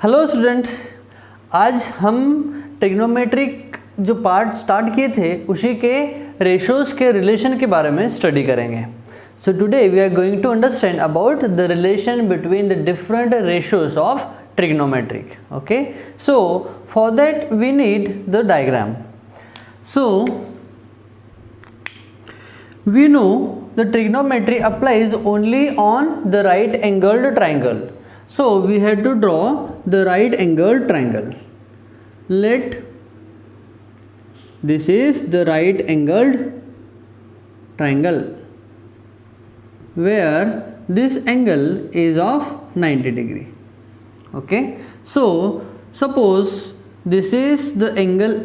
Hello student, आज हम trigonometric जो पार्ट स्टार्ट किए थे उसी के रेशोज़ के रिलेशन के बारे में स्टडी करेंगे। So today we are going to understand about the relation between the different ratios of trigonometric. Okay, so for that we need the diagram. So we know the trigonometry applies only on the right angled triangle. So we have to draw the right angled triangle. Let this is the right angled triangle where this angle is of 90 degree. Okay, so suppose this is the angle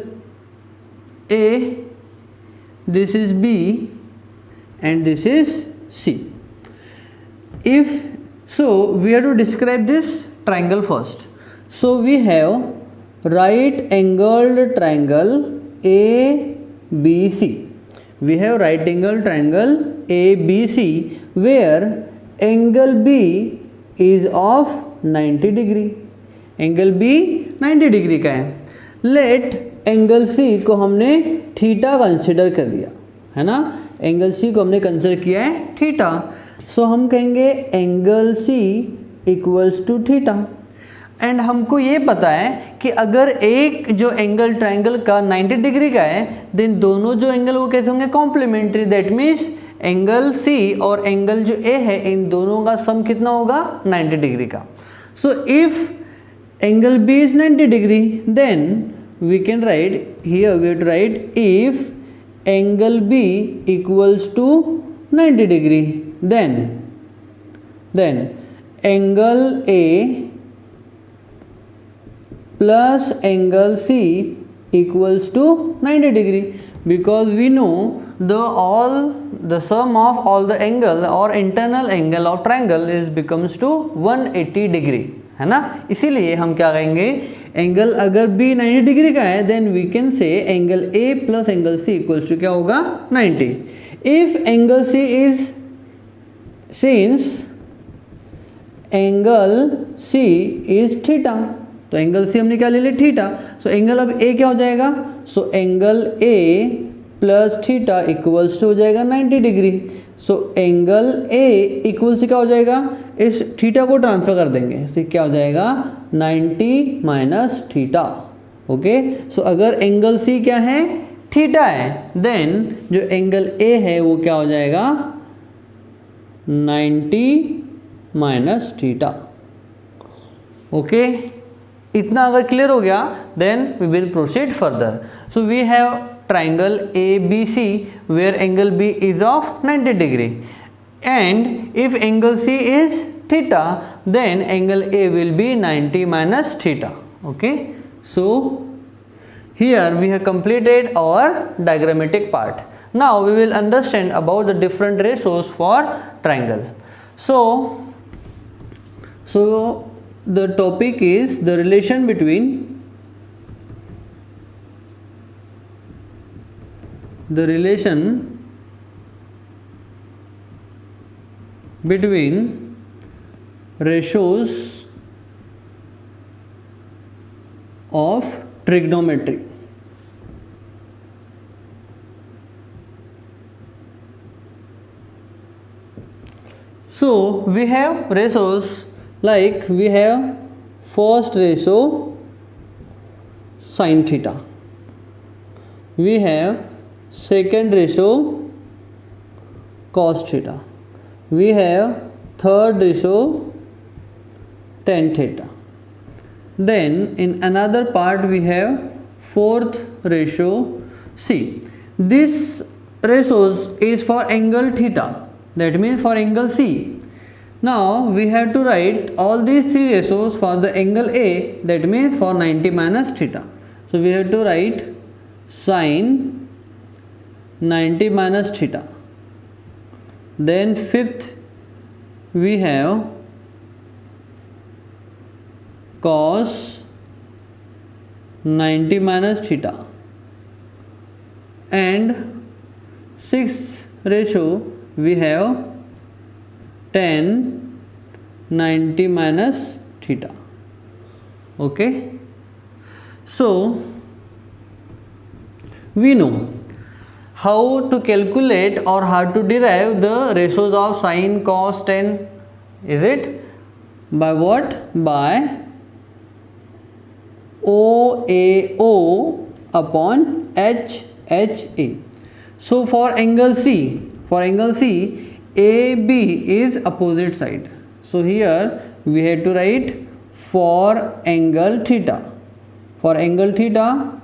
A, this is B and this is C. If so, we have to describe this triangle first. So we have right angled triangle ABC. We have right angled triangle ABC where angle B is of 90 degree. Angle B 90 degree का है. Let angle C को हमने theta consider कर लिया है ना. Angle C को हमने कंसिडर किया है थीटा. सो हम कहेंगे angle C equals to theta. And हमको ये पता है कि अगर एक जो एंगल ट्रायंगल का 90 डिग्री का है देन दोनों जो एंगल वो कैसे होंगे complementary. That means angle C और एंगल जो A है इन दोनों का सम कितना होगा 90 डिग्री का. So if angle B is 90 degree, then we can write here, we have to write if angle B equals to 90 degree, then angle A plus angle C equals to 90 degree, because we know the sum of all the angle or internal angle of triangle is becomes to 180 degree है ना. इसीलिए हम क्या कहेंगे angle अगर B 90 degree का है then we can say angle A plus angle C equals to क्या होगा 90. If angle C is since angle C is theta तो एंगल C हमने क्या ले लिया थीटा. सो एंगल अब A क्या हो जाएगा. So angle A plus theta equals to हो जाएगा 90 degree. So angle A equal से क्या हो जाएगा इस थीटा को ट्रांसफर कर देंगे तो क्या हो जाएगा 90 माइनस थीटा. ओके, सो अगर एंगल C क्या है थीटा है देन जो एंगल A है वो क्या हो जाएगा 90 माइनस थीटा. ओके, इतना अगर क्लियर हो गया then we will proceed further. So we have triangle ABC where angle B is of 90 degree, and if angle C is theta then angle A will be 90 minus theta. Okay, so here we have completed our diagrammatic part. Now we will understand about the different ratios for triangle. So the topic is the relation between ratios of trigonometry. So we have ratios like we have first ratio sin theta, we have second ratio cos theta, we have third ratio tan theta, then in another part we have fourth ratio C. This ratios is for angle theta, that means for angle C. Now we have to write all these three ratios for the angle A, that means for 90 minus theta. So we have to write sin 90 minus theta. Then fifth we have cos 90 minus theta, and sixth ratio we have tan 90 minus theta. Okay, so we know how to calculate or how to derive the ratios of sine, cos, tan. Is it by what? By OAO upon HHA. So for angle C, AB is opposite side. So here we have to write for angle theta. For angle theta,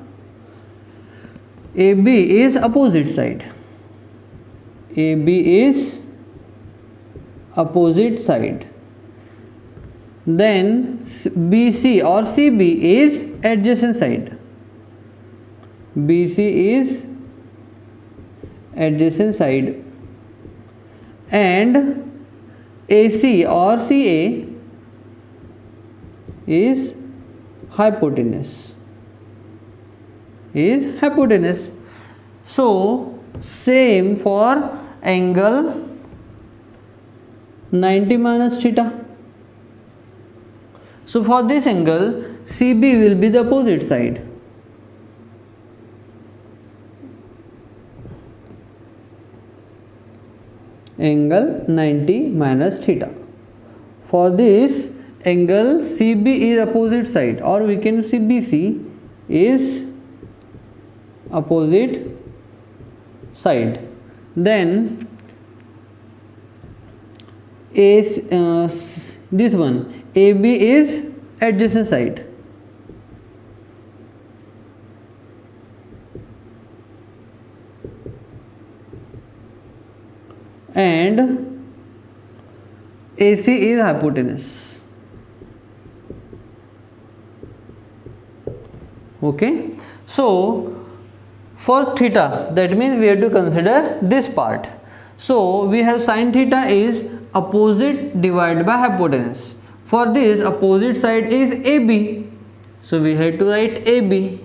AB is opposite side. AB is opposite side. Then BC or CB is adjacent side. BC is adjacent side. And AC or CA is hypotenuse. So same for angle 90 minus theta. So for this angle, CB will be the opposite side. Angle 90 minus theta. For this angle, CB is opposite side, or we can see BC is opposite side. Then this one AB is adjacent side. And AC is hypotenuse. Okay, so for theta, that means we have to consider this part. So we have sin theta is opposite divided by hypotenuse. For this, opposite side is AB, so we have to write AB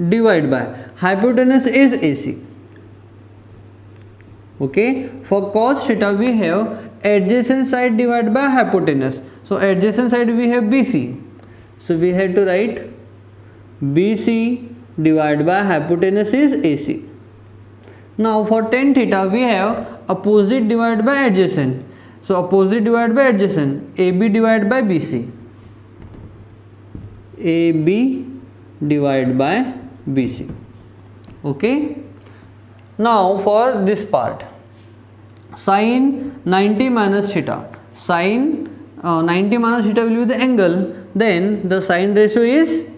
divided by hypotenuse is AC. Okay, for cos theta we have adjacent side divided by hypotenuse. So adjacent side we have BC, so we have to write BC divided by hypotenuse is AC. Now for tan theta we have opposite divided by adjacent. So opposite divided by adjacent, AB divided by BC. AB divided by BC. Okay. Now for this part, sin 90 minus theta. Sin 90 minus theta will be the angle. Then the sine ratio is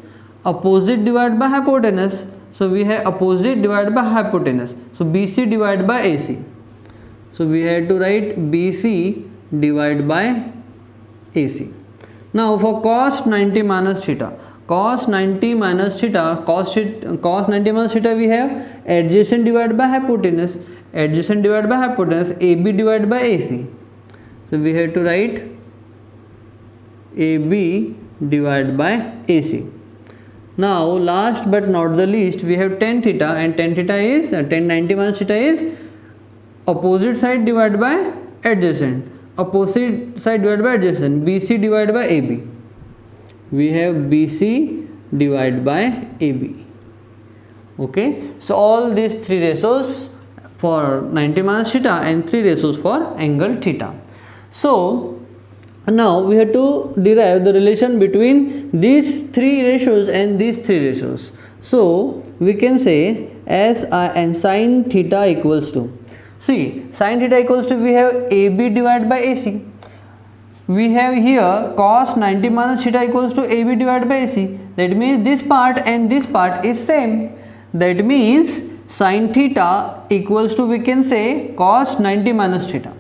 opposite divided by hypotenuse. So we have opposite divided by hypotenuse. So BC divided by AC. So we have to write BC divided by AC. Now for cos 90 minus theta. Cos 90 minus theta, cos 90 minus theta we have adjacent divided by hypotenuse. Adjacent divided by hypotenuse, AB divided by AC. So we have to write AB divided by AC. Now last but not the least, we have tan theta, and tan theta is tan 90 minus theta is opposite side divided by adjacent. Opposite side divided by adjacent, BC divided by AB. We have BC divided by AB. Okay, so all these three ratios for 90 minus theta and 3 ratios for angle theta. So now we have to derive the relation between these 3 ratios and these 3 ratios. So we can say SI and sin theta equals to, see, sin theta equals to, we have AB divided by AC. We have here cos 90 minus theta equals to AB divided by AC. That means this part and this part is same. That means sin theta equals to, we can say, cos 90 minus theta.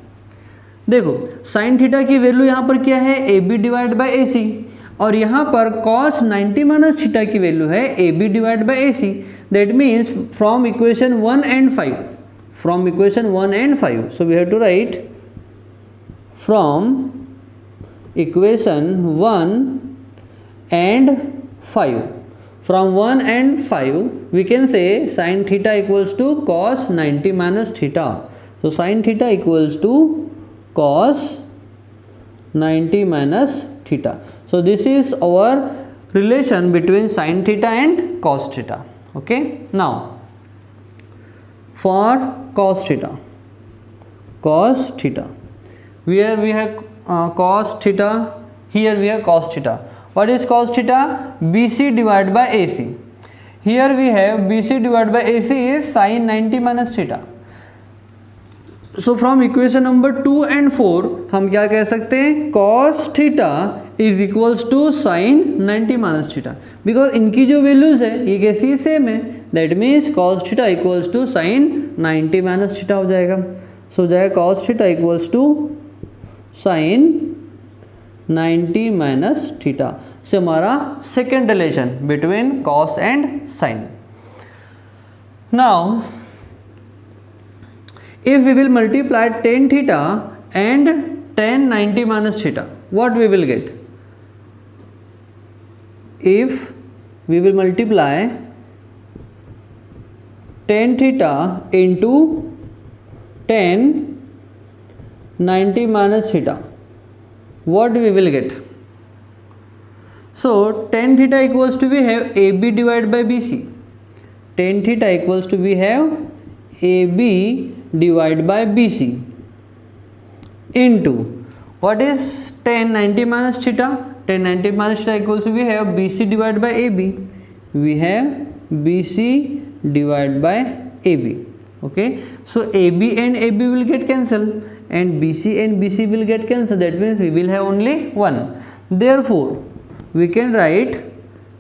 देखो sin theta की value यहाँ पर क्या है, AB divide by AC, और यहाँ पर cos 90 minus theta की वैल्यू है AB divide by AC. That means from equation 1 and 5, from equation 1 and 5, so we have to write from equation 1 and 5. From 1 and 5 we can say sin theta equals to cos 90 minus theta. So sin theta equals to cos 90 minus theta. So this is our relation between sin theta and cos theta. Okay, now for cos theta, where we have cos theta, here we have cos theta. What is cos theta? BC divided by AC. Here we have BC divided by AC is sin 90 minus theta. So from equation number 2 and 4 हम क्या कह सकते हैं? cos theta is equals to sin 90 minus theta, because इनकी जो values है ये कैसी सेम है. That means cos theta equals to sin 90 minus theta हो जाएगा. सो हो जाएगा cos theta equals to sin 90 minus theta. से हमारा second relation between cos and sin. Now if we will multiply tan theta and tan 90 minus theta, what we will get? If we will multiply tan theta into tan 90 minus theta, what we will get? So tan theta equals to we have AB divided by BC. Tan theta equals to we have AB divided by BC into what is tan 90 minus theta? Tan 90 minus theta equals to we have BC divided by AB. We have BC divided by AB. Okay, so AB and AB will get cancelled and BC and BC will get cancelled. That means we will have only one. Therefore we can write,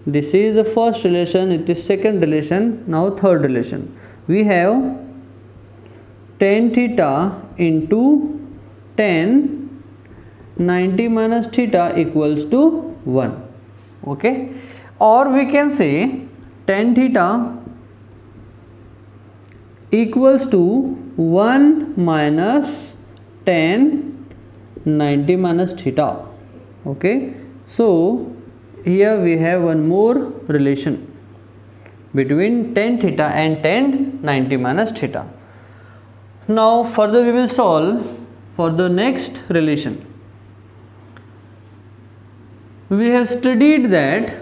this is the first relation, it is second relation. Now third relation, we have tan theta into tan 90 minus theta equals to 1. Okay, or we can say tan theta equals to 1 minus tan 90 minus theta. Okay, so here we have one more relation between tan theta and tan 90 minus theta. Now further we will solve for the next relation. We have studied that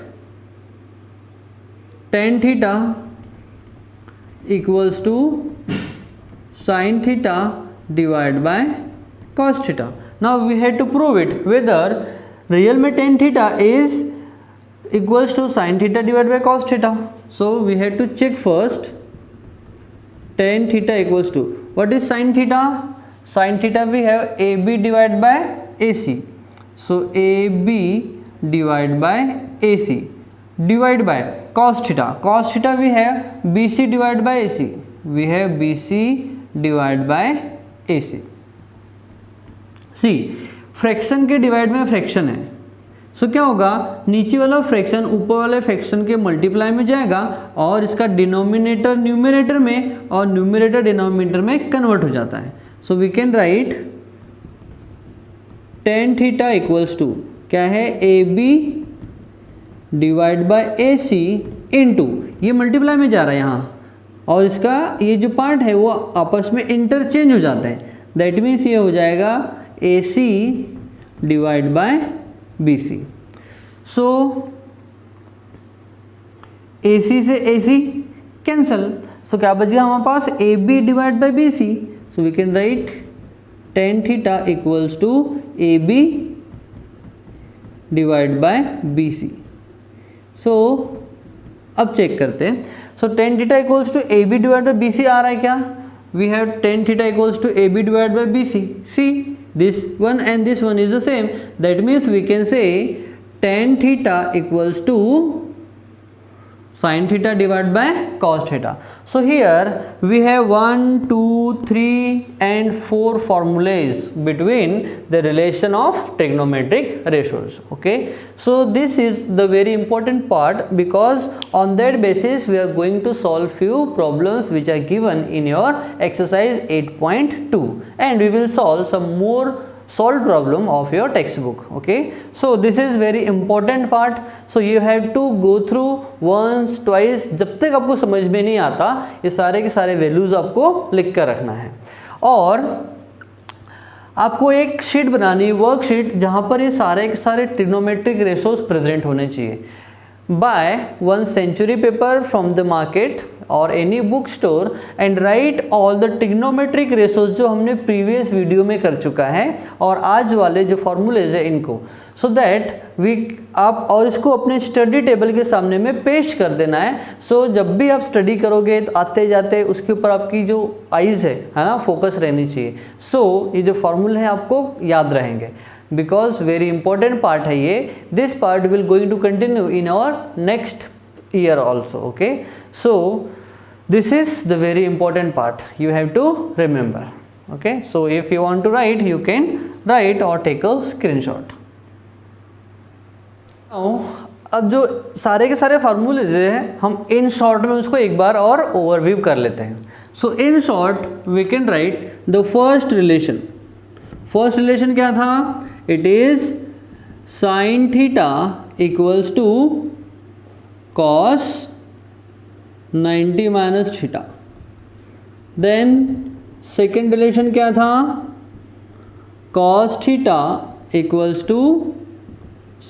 tan theta equals to sin theta divided by cos theta. Now we had to prove it whether real में tan theta is equals to sin theta divided by cos theta. So we had to check first tan theta equals to, what is sin theta? Sin theta we have AB divided by AC. So AB divided by AC divided by cos theta. Cos theta we have BC divided by AC. We have BC divided by AC. See, fraction के divide में fraction है. सो क्या होगा, नीचे वाला fraction ऊपर वाले fraction के मल्टीप्लाई में जाएगा और इसका डिनोमिनेटर न्यूमरेटर में और न्यूमरेटर डिनोमिनेटर में कन्वर्ट हो जाता है. So we can write tan theta equals to क्या है, AB divide by AC into, ये मल्टीप्लाई में जा रहा है यहाँ और इसका ये जो पार्ट है वो आपस में इंटरचेंज हो जाता है. दैट मीन्स ये हो जाएगा AC divide by BC. So AC से AC कैंसल. सो क्या बचेगा हमारे पास, AB divide by BC. So we can write tan theta equals to AB divide by BC. So अब चेक करते हैं. So tan theta equals to AB divide by BC आ रहा है क्या? We have tan theta equals to AB divide by BC. See, this one and this one is the same. That means we can say tan theta equals to sin theta divided by cos theta. So here we have 1, 2, 3 and 4 formulas between the relation of trigonometric ratios. Okay, so this is the very important part, because on that basis we are going to solve few problems which are given in your exercise 8.2, and we will solve some more solved problem of your textbook. Okay, so this is very important part. So you have to go through once twice, जब तक आपको समझ में नहीं आता ये सारे के सारे वैल्यूज आपको लिख कर रखना है. और आपको एक शीट बनानी, वर्कशीट, जहाँ पर ये सारे के सारे ट्रिग्नोमेट्रिक रेशोज प्रेजेंट होने चाहिए। Buy 1 century paper from the market और any book store and write all the trigonometric ratios जो हमने प्रीवियस वीडियो में कर चुका है और आज वाले जो फॉर्मूलेज है इनको, सो दैट आप और इसको अपने स्टडी टेबल के सामने में पेस्ट कर देना है। सो जब भी आप स्टडी करोगे तो आते जाते उसके ऊपर आपकी जो आइज़ है ना, फोकस रहनी चाहिए। सो ये जो फॉर्मूले हैं आपको याद रहेंगे, बिकॉज वेरी इंपॉर्टेंट पार्ट है ये। This part will going to continue in our next year also. Okay, so this is the very important part you have to remember. Okay, so if you want to write, you can write or take a screenshot. Now, अब जो सारे के सारे फार्मूलेज हैं हम in short में उसको एक बार और ओवरव्यू कर लेते हैं। So in short we can write the first relation. First relation क्या था? It is sine theta equals to cos 90 minus theta. Then second relation क्या था? Cos theta equals to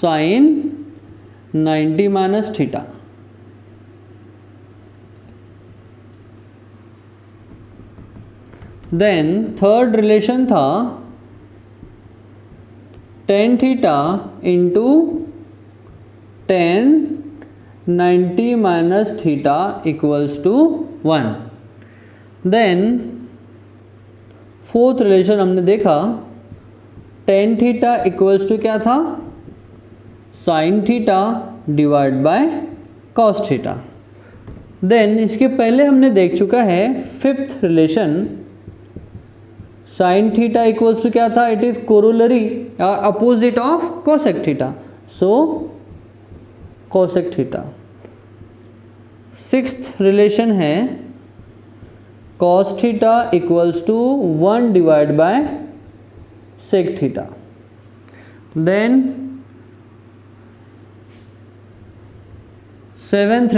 sine 90 minus theta. Then third relation था tan theta into 90 minus theta equals to 1। Then fourth relation हमने देखा tan theta equals to क्या था? Sine theta divide by cos theta. Then इसके पहले हमने देख चुका है fifth relation sine theta equals to क्या था? It is corollary opposite of cosec theta, so cosec theta. Sixth relation है cos theta equals to 1 divide by sec theta. Then seventh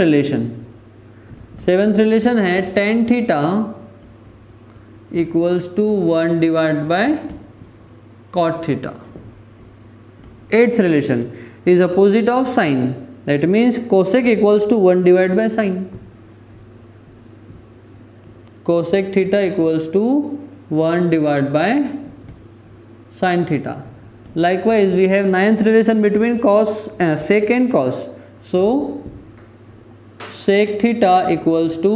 relation है tan theta equals to 1 divide by cot theta. Eighth relation is opposite of sine, that means cosec equals to 1 divided by sine. Cosec theta equals to 1 divided by sine theta. Likewise we have ninth relation between sec and cos, so sec theta equals to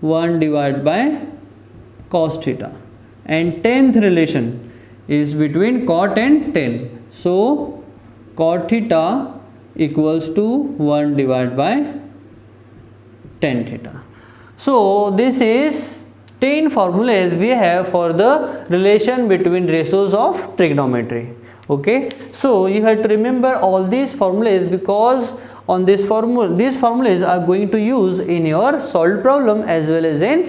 1 divided by cos theta. And tenth relation is between cot and tan, so cot theta equals to 1 divided by tan theta. So this is 10 formulas we have for the relation between ratios of trigonometry. Okay, so you have to remember all these formulas because on these formulas are going to use in your solved problem as well as in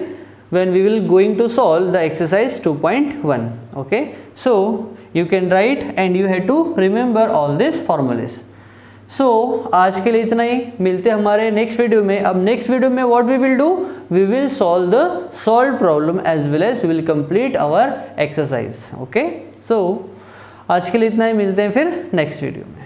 when we will going to solve the exercise 2.1. Okay, so you can write and you have to remember all these formulas. So आज के लिए इतना ही, मिलते हैं हमारे next video में। अब next video में what we will do, we will solve the solved problem as well as we will complete our exercise. Okay, so आज के लिए इतना ही, मिलते हैं फिर नेक्स्ट वीडियो में।